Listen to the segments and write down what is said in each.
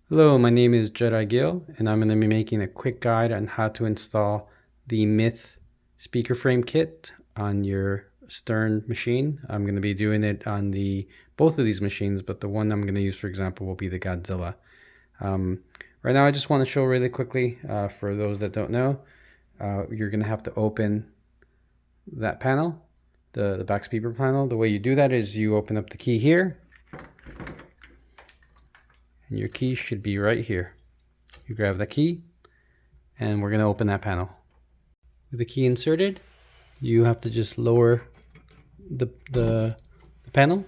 Hello, my name is Jedi Gill, and I'm going to be making a quick guide on how to install the Myth speaker frame kit on your Stern machine. I'm going to be doing it on both of these machines, but the one I'm going to use, for example, will be the Godzilla. Right now, I just want to show really quickly, for those that don't know, you're going to have to open that panel, the back speaker panel. The way you do that is you open up the key here. And your key should be right here. You grab the key and we're going to open that panel. With the key inserted, you have to just lower the panel.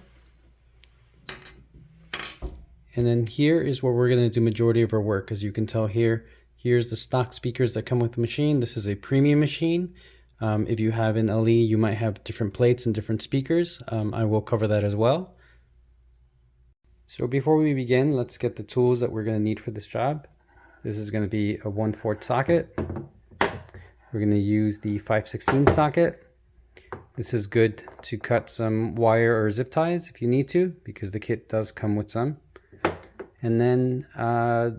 And then here is where we're going to do majority of our work. As you can tell here's the stock speakers that come with the machine. This is a premium machine. If you have an LE, you might have different plates and different speakers. I will cover that as well. So before we begin, let's get the tools that we're going to need for this job. This is going to be a 1/4 socket. We're going to use the 5/16 socket. This is good to cut some wire or zip ties if you need to, because the kit does come with some. And then a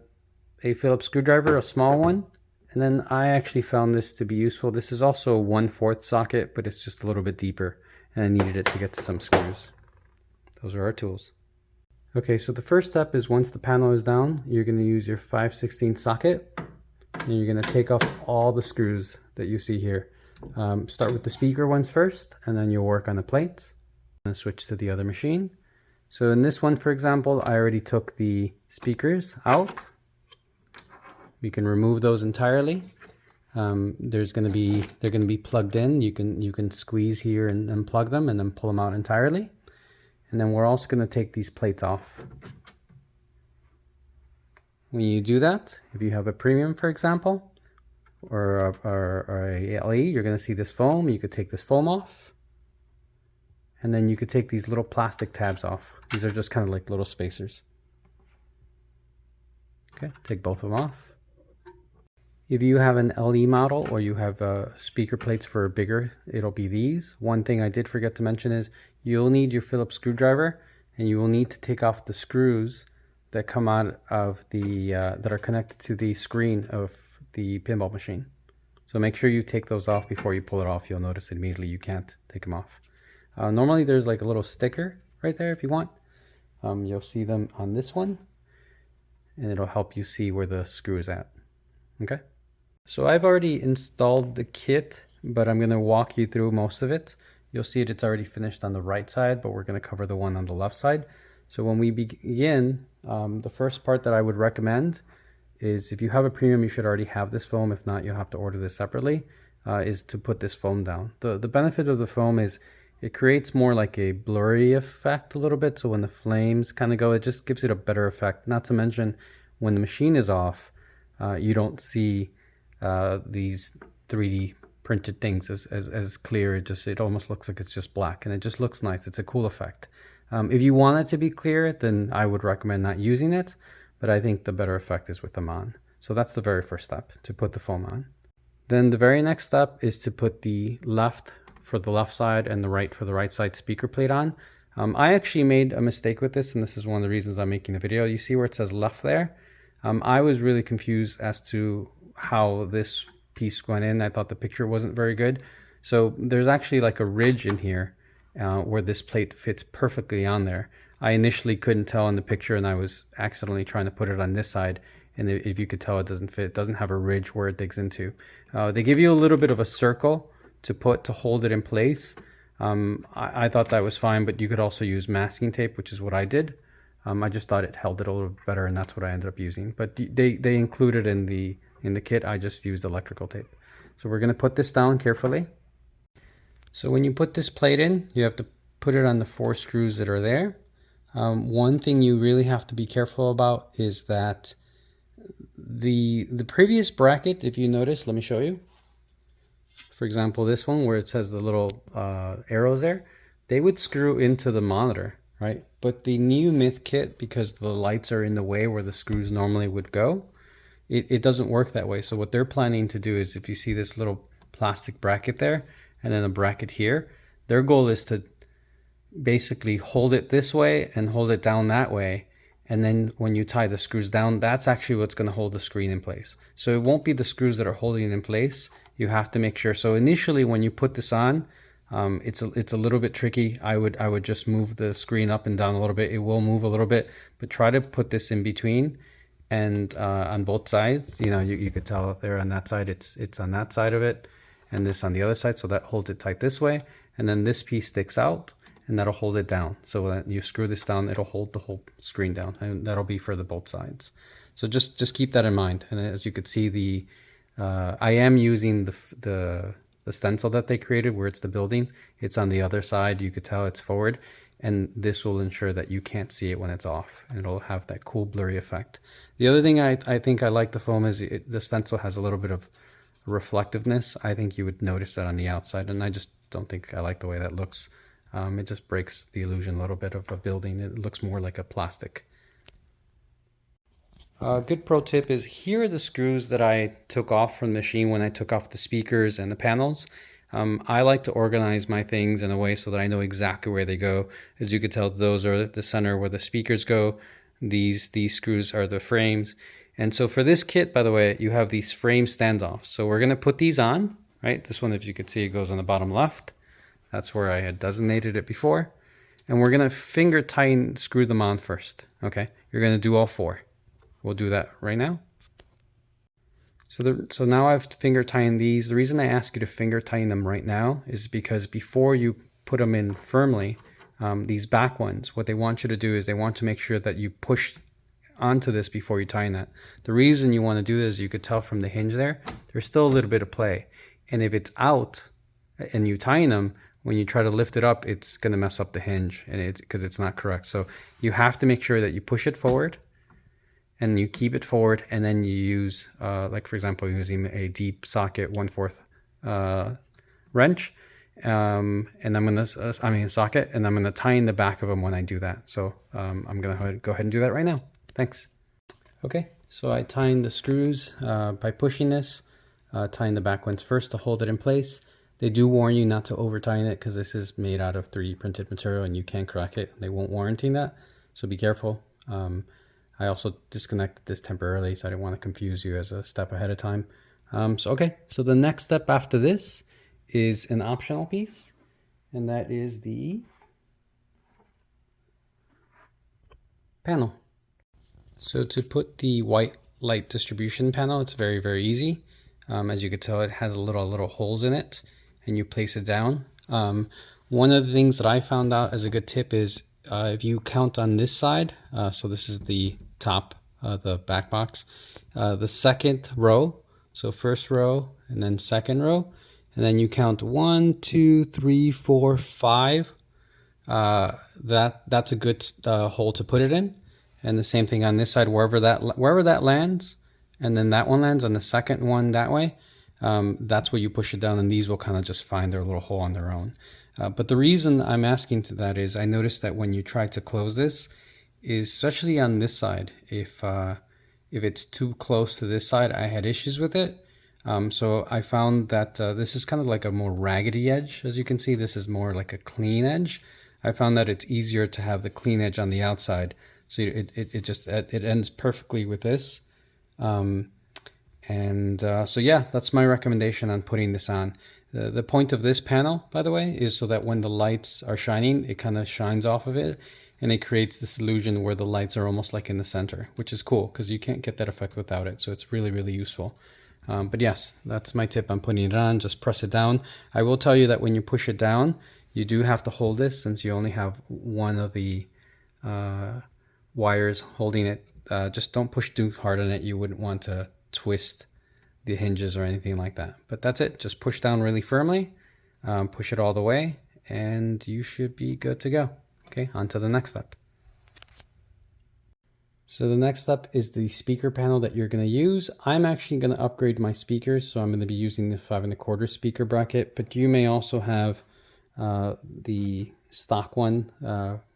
Phillips screwdriver, a small one. And then I actually found this to be useful. This is also a 1/4 socket, but it's just a little bit deeper, and I needed it to get to some screws. Those are our tools. Okay, so the first step is once the panel is down, you're going to use your 5/16 socket, and you're going to take off all the screws that you see here. Start with the speaker ones first, and then you'll work on the plates. And switch to the other machine. So in this one, for example, I already took the speakers out. We can remove those entirely. They're going to be plugged in. You can squeeze here and unplug them, and then pull them out entirely. And then we're also going to take these plates off. When you do that, if you have a premium, for example, or a LE, you're going to see this foam. You could take this foam off. And then you could take these little plastic tabs off. These are just kind of like little spacers. Okay, take both of them off. If you have an LE model or you have speaker plates for bigger, it'll be these. One thing I did forget to mention is you'll need your Phillips screwdriver, and you will need to take off the screws that come out of the that are connected to the screen of the pinball machine. So make sure you take those off before you pull it off. You'll notice immediately you can't take them off. Normally there's like a little sticker right there if you want. You'll see them on this one, and it'll help you see where the screw is at. Okay. So I've already installed the kit, but I'm going to walk you through most of it. You'll see it's already finished on the right side, but we're going to cover the one on the left side. So when we begin, the first part that I would recommend is, if you have a premium, you should already have this foam. If not, you'll have to order this separately, is to put this foam down. The benefit of the foam is it creates more like a blurry effect a little bit. So when the flames kind of go, it just gives it a better effect. Not to mention when the machine is off, you don't see these 3D printed things as clear. It almost looks like it's just black, and it just looks nice. It's a cool effect. If you want it to be clear, then I would recommend not using it, but I think the better effect is with them on. So that's the very first step, to put the foam on. Then the very next step is to put the left for the left side and the right for the right side speaker plate on. I actually made a mistake with this, and this is one of the reasons I'm making the video. You see where it says left there? I was really confused as to how this piece went in. I thought the picture wasn't very good. So there's actually like a ridge in here where this plate fits perfectly on there. I initially couldn't tell in the picture, and I was accidentally trying to put it on this side, and if you could tell, it doesn't fit. It doesn't have a ridge where it digs into. They give you a little bit of a circle to hold it in place. I thought that was fine, but you could also use masking tape, which is what I did. I just thought it held it a little better, and that's what I ended up using. But they include it in the kit. I just used electrical tape. So we're going to put this down carefully. So when you put this plate in, you have to put it on the 4 screws that are there. One thing you really have to be careful about is that the previous bracket, if you notice, let me show you. For example, this one where it says the little arrows there, they would screw into the monitor, right? But the new Myth kit, because the lights are in the way where the screws normally would go, it doesn't work that way. So what they're planning to do is, if you see this little plastic bracket there, and then a bracket here, their goal is to basically hold it this way and hold it down that way, And then when you tie the screws down, that's actually what's going to hold the screen in place. So it won't be the screws that are holding it in place. You have to make sure. So initially when you put this on, it's a little bit tricky. I would just move the screen up and down a little bit. It will move a little bit, but try to put this in between and on both sides. You know, you could tell there on that side, it's on that side of it, and this on the other side. So that holds it tight this way, and then this piece sticks out, and that'll hold it down. So when you screw this down, it'll hold the whole screen down, and that'll be for the both sides. So just keep that in mind. And as you could see, I am using the stencil that they created where it's the buildings. It's on the other side. You could tell it's forward, and this will ensure that you can't see it when it's off, and it'll have that cool blurry effect. The other thing I think I like the foam is the stencil has a little bit of reflectiveness. I think you would notice that on the outside, and I just don't think I like the way that looks. It just breaks the illusion a little bit of a building. It looks more like a plastic. A good pro tip is, here are the screws that I took off from the machine when I took off the speakers and the panels. I like to organize my things in a way so that I know exactly where they go. As you can tell, those are the center where the speakers go. These screws are the frames. And so for this kit, by the way, you have these frame standoffs. So we're going to put these on, right? This one, if you could see, it goes on the bottom left. That's where I had designated it before. And we're going to finger tighten, screw them on first. Okay, you're going to do all 4. We'll do that right now. So now I've finger tightened these. The reason I ask you to finger tighten them right now is because before you put them in firmly, these back ones, what they want you to do is they want to make sure that you push onto this before you tighten that. The reason you want to do this, you could tell from the hinge there, there's still a little bit of play. And if it's out and you tighten them, when you try to lift it up, it's going to mess up the hinge, and because it's not correct. So you have to make sure that you push it forward and you keep it forward, and then you use, like for example, using a deep socket 1/4 wrench, and I'm going to socket, and I'm going to tie in the back of them when I do that. So I'm going to go ahead and do that right now. Thanks. Okay, so I tighten the screws by pushing this, tying the back ones first to hold it in place. They do warn you not to over tighten it because this is made out of 3D printed material and you can crack it. They won't warranty that, so be careful. I also disconnected this temporarily, so I didn't want to confuse you as a step ahead of time. So the next step after this is an optional piece, and that is the panel. So to put the white light distribution panel, it's very, very easy. As you can tell, it has little holes in it, and you place it down. One of the things that I found out as a good tip is if you count on this side, so this is the top, the back box, the second row, so first row and then second row, and then you count 1, 2, 3, 4, 5. That's a good hole to put it in. And the same thing on this side, wherever that lands, and then that one lands on the second one that way, that's where you push it down, and these will kind of just find their little hole on their own. But the reason I'm asking to that is I noticed that when you try to close this, especially on this side, if it's too close to this side, I had issues with it. So I found that this is kind of like a more raggedy edge. As you can see, this is more like a clean edge. I found that it's easier to have the clean edge on the outside. So it ends perfectly with this. So yeah, that's my recommendation on putting this on. The point of this panel, by the way, is so that when the lights are shining, it kind of shines off of it, and it creates this illusion where the lights are almost like in the center, which is cool because you can't get that effect without it. So it's really, really useful. But yes, that's my tip on putting it on. Just press it down. I will tell you that when you push it down, you do have to hold this since you only have one of the wires holding it. Just don't push too hard on it. You wouldn't want to twist the hinges or anything like that. But that's it. Just push down really firmly, push it all the way, and you should be good to go. Okay, on to the next step. So the next step is the speaker panel that you're going to use. I'm actually going to upgrade my speakers, so I'm going to be using the 5 1/4 speaker bracket, but you may also have the stock one,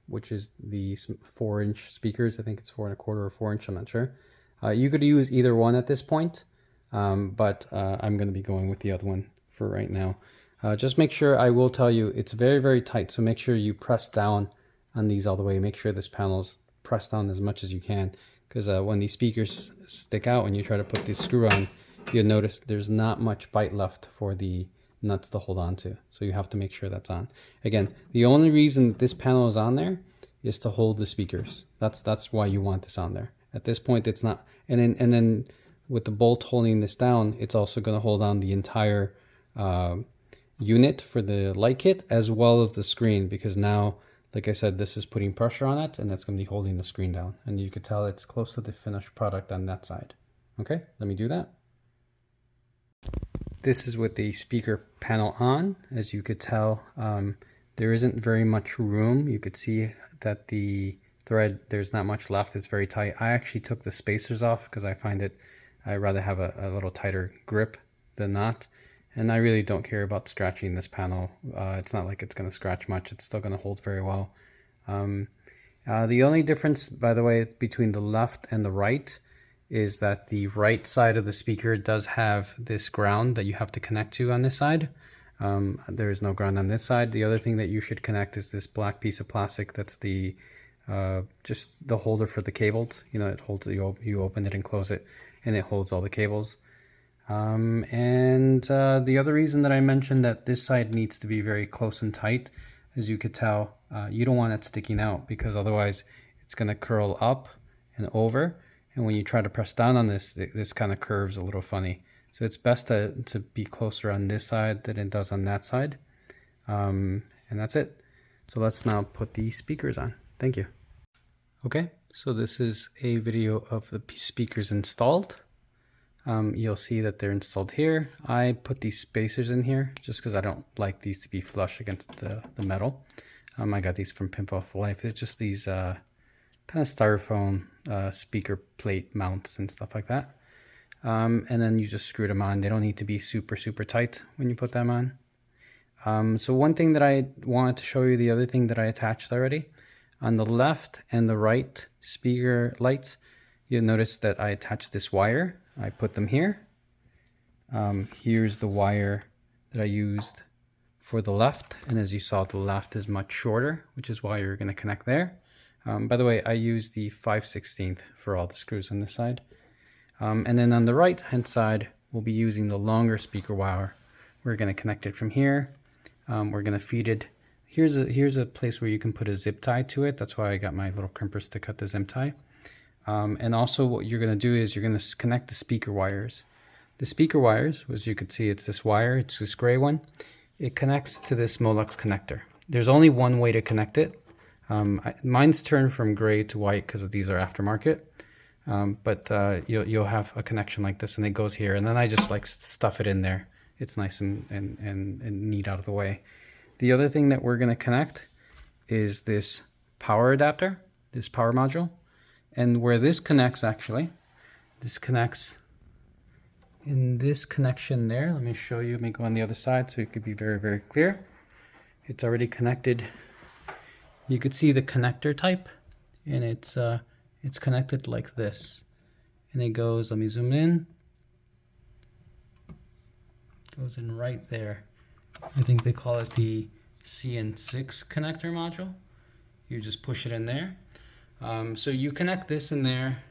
which is the 4-inch speakers. I think it's 4 1/4 or 4-inch, I'm not sure. You could use either one at this point, but I'm going to be going with the other one for right now. Just make sure, I will tell you, it's very, very tight, so make sure you press down on these all the way. Make sure this panel's press down as much as you can, because when these speakers stick out when you try to put the screw on, you'll notice there's not much bite left for the nuts to hold on to. So you have to make sure that's on. Again, the only reason this panel is on there is to hold the speakers. That's why you want this on there. At this point, it's not. And then with the bolt holding this down, it's also going to hold on the entire unit for the light kit as well as the screen, because now, like I said, this is putting pressure on it and that's going to be holding the screen down. And you could tell it's close to the finished product on that side. Okay, let me do that. This is with the speaker panel on. As you could tell, there isn't very much room. You could see that the thread, there's not much left. It's very tight. I actually took the spacers off because I find it, I'd rather have a little tighter grip than not. And I really don't care about scratching this panel. It's not like it's going to scratch much. It's still going to hold very well. The only difference, by the way, between the left and the right is that the right side of the speaker does have this ground that you have to connect to on this side. There is no ground on this side. The other thing that you should connect is this black piece of plastic. That's the just the holder for the cables. You know, it holds, you open it and close it, and it holds all the cables. The other reason that I mentioned that this side needs to be very close and tight, as you could tell, you don't want it sticking out, because otherwise it's going to curl up and over. And when you try to press down on this, this kind of curves a little funny. So it's best to be closer on this side than it does on that side. And that's it. So let's now put the speakers on. Thank you. Okay, so this is a video of the speakers installed. You'll see that they're installed here. I put these spacers in here just because I don't like these to be flush against the metal. I got these from Pinball for Life. They're just these kind of styrofoam speaker plate mounts and stuff like that. And then you just screw them on. They don't need to be super tight when you put them on. So one thing that I wanted to show you, the other thing that I attached already, on the left and the right speaker lights, you'll notice that I attached this wire. I put them here. Here's the wire that I used for the left, and as you saw, the left is much shorter, which is why you're going to connect there. By the way, I use the 5/16 for all the screws on this side. And then on the right hand side, we'll be using the longer speaker wire. We're going to connect it from here. We're going to feed it. Here's a place where you can put a zip tie to it. That's why I got my little crimpers to cut the zip tie. And also what you're going to do is you're going to connect the speaker wires. The speaker wires, as you can see, it's this wire, it's this gray one. It connects to this Molex connector. There's only one way to connect it. Mine's turned from gray to white because these are aftermarket. But you'll have a connection like this, and it goes here. And then I just like stuff it in there. It's nice and neat out of the way. The other thing that we're going to connect is this power adapter, this power module. And where this connects, actually, this connects in this connection there. Let me show you. Let me go on the other side so it could be very clear. It's already connected. You could see the connector type, and it's connected like this. And it goes, let me zoom in. Goes in right there. I think they call it the CN6 connector module. You just push it in there. So you connect this in there,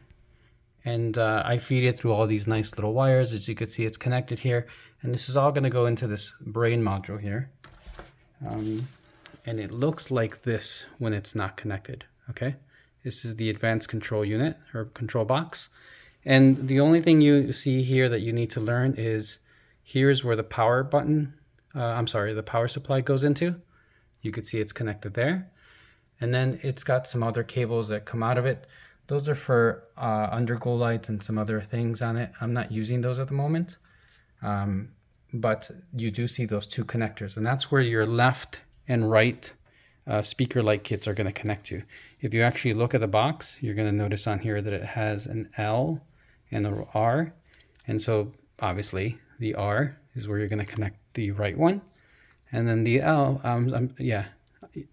and I feed it through all these nice little wires. As you can see, it's connected here, and this is all going to go into this brain module here. And it looks like this when it's not connected. Okay, this is the advanced control unit or control box, and the only thing you see here that you need to learn is here's where the power button, the power supply goes into. You could see it's connected there. And then it's got some other cables that come out of it. Those are for underglow lights and some other things on it. I'm not using those at the moment. But you do see those two connectors. And that's where your left and right speaker light kits are going to connect to. If you actually look at the box, you're going to notice on here that it has an L and an R. And so obviously the R is where you're going to connect the right one. And then the L,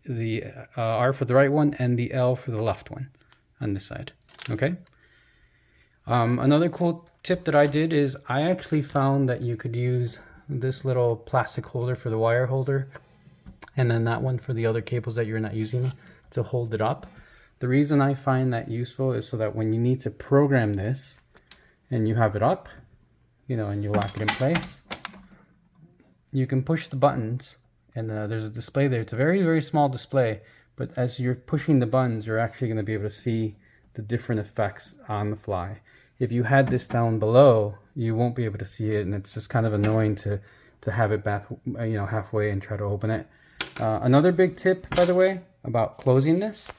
the R for the right one and the L for the left one on this side. Okay. Another cool tip that I did is I actually found that you could use this little plastic holder for the wire holder, and then that one for the other cables that you're not using to hold it up. The reason I find that useful is so that when you need to program this and you have it up, and you lock it in place, you can push the buttons, and there's a display there. It's a very, very small display, but as you're pushing the buttons, you're actually going to be able to see the different effects on the fly. If you had this down below, you won't be able to see it, and it's just kind of annoying to have it back, halfway and try to open it. Another big tip, by the way, about closing this,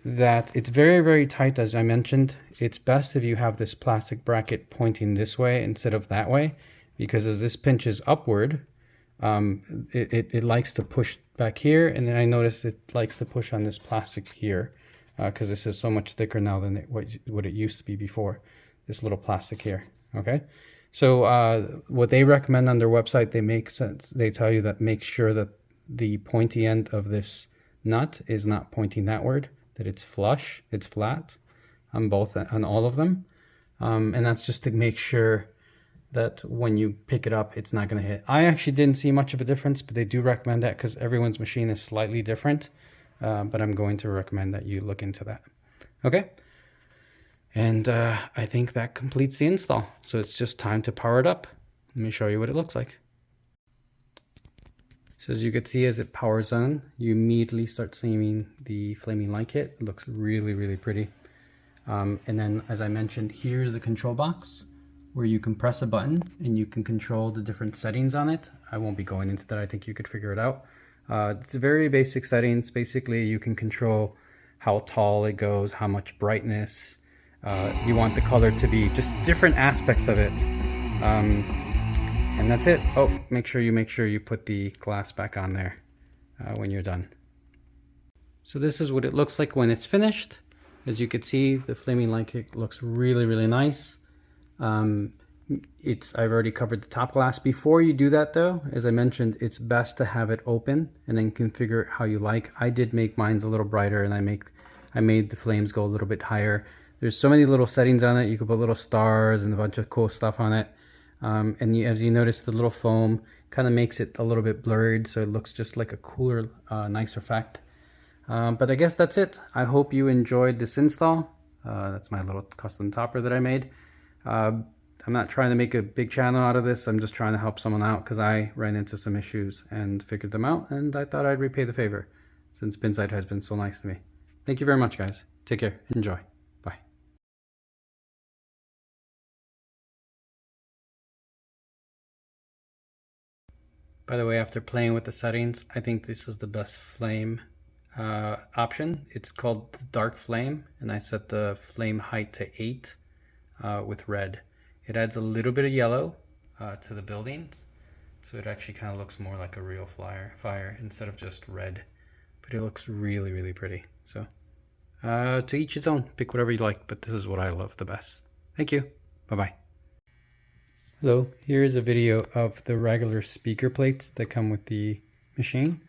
that it's very, very tight, as I mentioned. It's best if you have this plastic bracket pointing this way instead of that way, because as this pinches upward, it likes to push back here, and then I noticed it likes to push on this plastic here, because this is so much thicker now than what it used to be before, this little plastic here. Okay, so what they recommend on their website, they tell you that make sure that the pointy end of this nut is not pointing thatward, that it's flush, it's flat on all of them, and that's just to make sure that when you pick it up, it's not going to hit. I actually didn't see much of a difference, but they do recommend that because everyone's machine is slightly different, but I'm going to recommend that you look into that. Okay, and I think that completes the install, so it's just time to power it up. Let me show you what it looks like. So as you can see, as it powers on, you immediately start seeing the flaming light kit. It looks really, really pretty. And then, as I mentioned, here's the control box where you can press a button and you can control the different settings on it. I won't be going into that. I think you could figure it out. It's very basic settings. Basically, you can control how tall it goes, how much brightness. You want the color to be, just different aspects of it. And that's it. Oh, make sure you put the glass back on there when you're done. So this is what it looks like when it's finished. As you can see, the flaming light kit looks really, really nice. I've already covered the top glass. Before you do that though, as I mentioned, it's best to have it open and then configure it how you like. I did make mine a little brighter, and I made the flames go a little bit higher. There's so many little settings on it. You could put little stars and a bunch of cool stuff on it. As you notice, the little foam kind of makes it a little bit blurred, so it looks just like a cooler, nice effect. But I guess that's it. I hope you enjoyed this install. That's my little custom topper that I made. I'm not trying to make a big channel out of this. I'm just trying to help someone out because I ran into some issues and figured them out, and I thought I'd repay the favor since Pinsight has been so nice to me. Thank you very much, guys. Take care. Enjoy. Bye. By the way, after playing with the settings, I think this is the best flame option. It's called the dark flame, and I set the flame height to 8 with red. It adds a little bit of yellow to the buildings, so it actually kind of looks more like a real fire instead of just red. But it looks really, really pretty. So to each his own. Pick whatever you like, but this is what I love the best. Thank you. Bye-bye. Hello, here's a video of the regular speaker plates that come with the machine.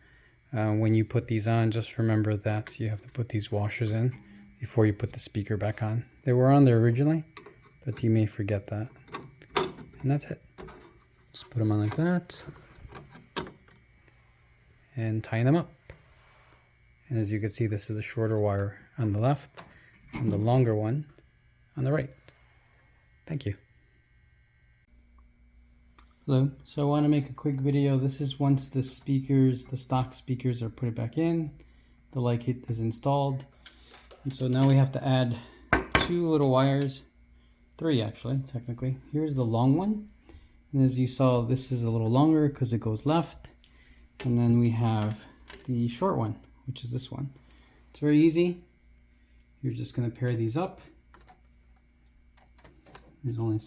When you put these on, just remember that you have to put these washers in before you put the speaker back on. They were on there originally, but you may forget that. And that's it. Just put them on like that and tighten them up. And as you can see, this is the shorter wire on the left and the longer one on the right. Thank you. Hello, so I want to make a quick video. This is once the stock speakers are put back in, the light kit is installed. And so now we have to add 2 little wires, 3 actually, technically. Here's the long one. And as you saw, this is a little longer because it goes left. And then we have the short one, which is this one. It's very easy. You're just going to pair these up. There's only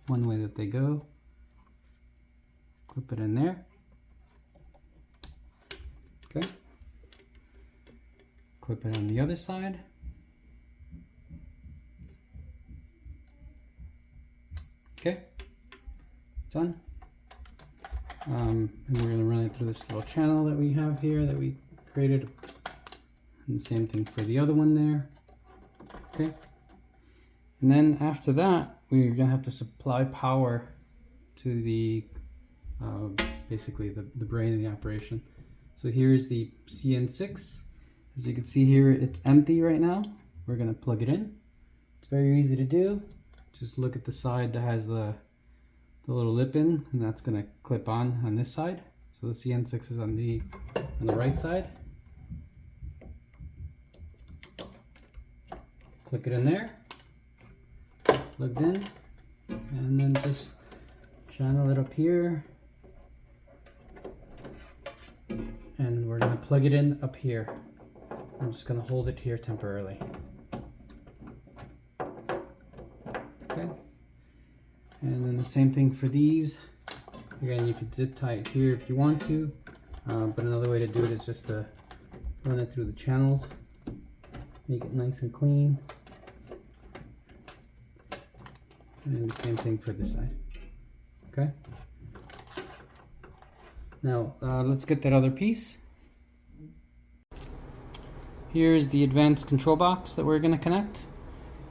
one way that they go. Clip it in there. Okay. Clip it on the other side. Okay. Done. And we're going to run it through this little channel that we have here that we created. And the same thing for the other one there. Okay. And then after that, we're going to have to supply power to the basically the brain of the operation. So here's the CN6, As you can see here, it's empty right now. We're gonna plug it in. It's very easy to do. Just look at the side that has the little lip in, and that's gonna clip on this side. So the CN6 is on the right side. Click it in there, plugged in, and then just channel it up here. And we're gonna plug it in up here. I'm just gonna hold it here temporarily. Okay. And then the same thing for these. Again, you could zip tie it here if you want to, but another way to do it is just to run it through the channels, make it nice and clean. And the same thing for this side. Okay. Now let's get that other piece. Here's the advanced control box that we're going to connect.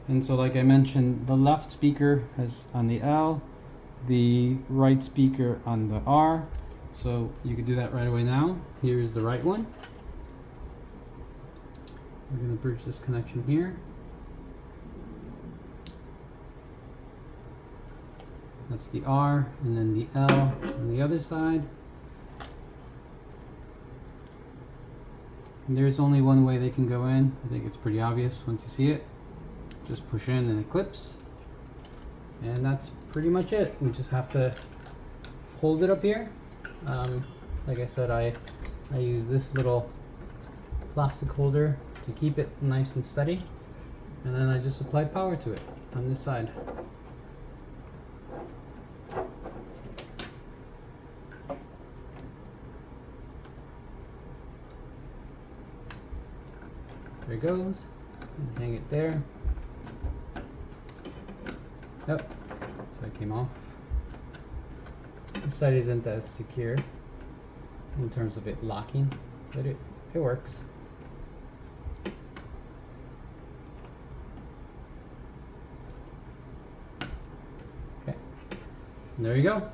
And so like I mentioned, the left speaker is on the L, the right speaker on the R. So you can do that right away now. Here's the right one. We're going to bridge this connection here. That's the R, and then the L on the other side. And there's only one way they can go in. I think it's pretty obvious once you see it. Just push in and it clips. And that's pretty much it. We just have to hold it up here. Like I said, I use this little plastic holder to keep it nice and steady. And then I just apply power to it on this side. There it goes. And hang it there. Yep. So it came off. This side isn't as secure in terms of it locking, but it works. Okay. And there you go.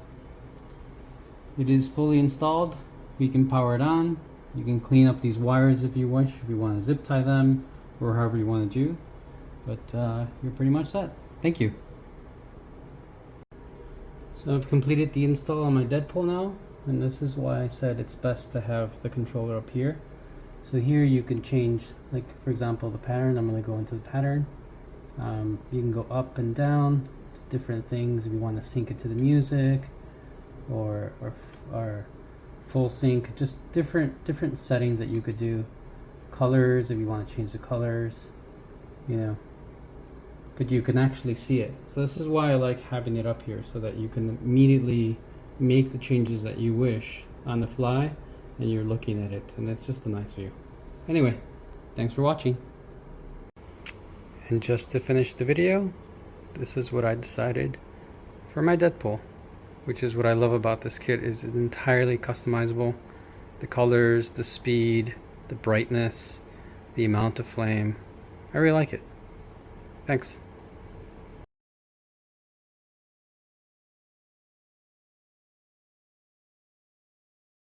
It is fully installed. We can power it on. You can clean up these wires if you wish, if you want to zip tie them or however you want to do. But you're pretty much set. Thank you. So I've completed the install on my Deadpool now, and this is why I said it's best to have the controller up here. So here you can change, like for example, the pattern. I'm going to go into the pattern. You can go up and down to different things if you want to sync it to the music, or full sync, just different settings that you could do. Colors, if you want to change the colors, you know. But you can actually see it. So this is why I like having it up here, so that you can immediately make the changes that you wish on the fly, and you're looking at it, and it's just a nice view. Anyway, thanks for watching. And just to finish the video, this is what I decided for my Deadpool, which is what I love about this kit, is it's entirely customizable. The colors, the speed, the brightness, the amount of flame. I really like it. Thanks.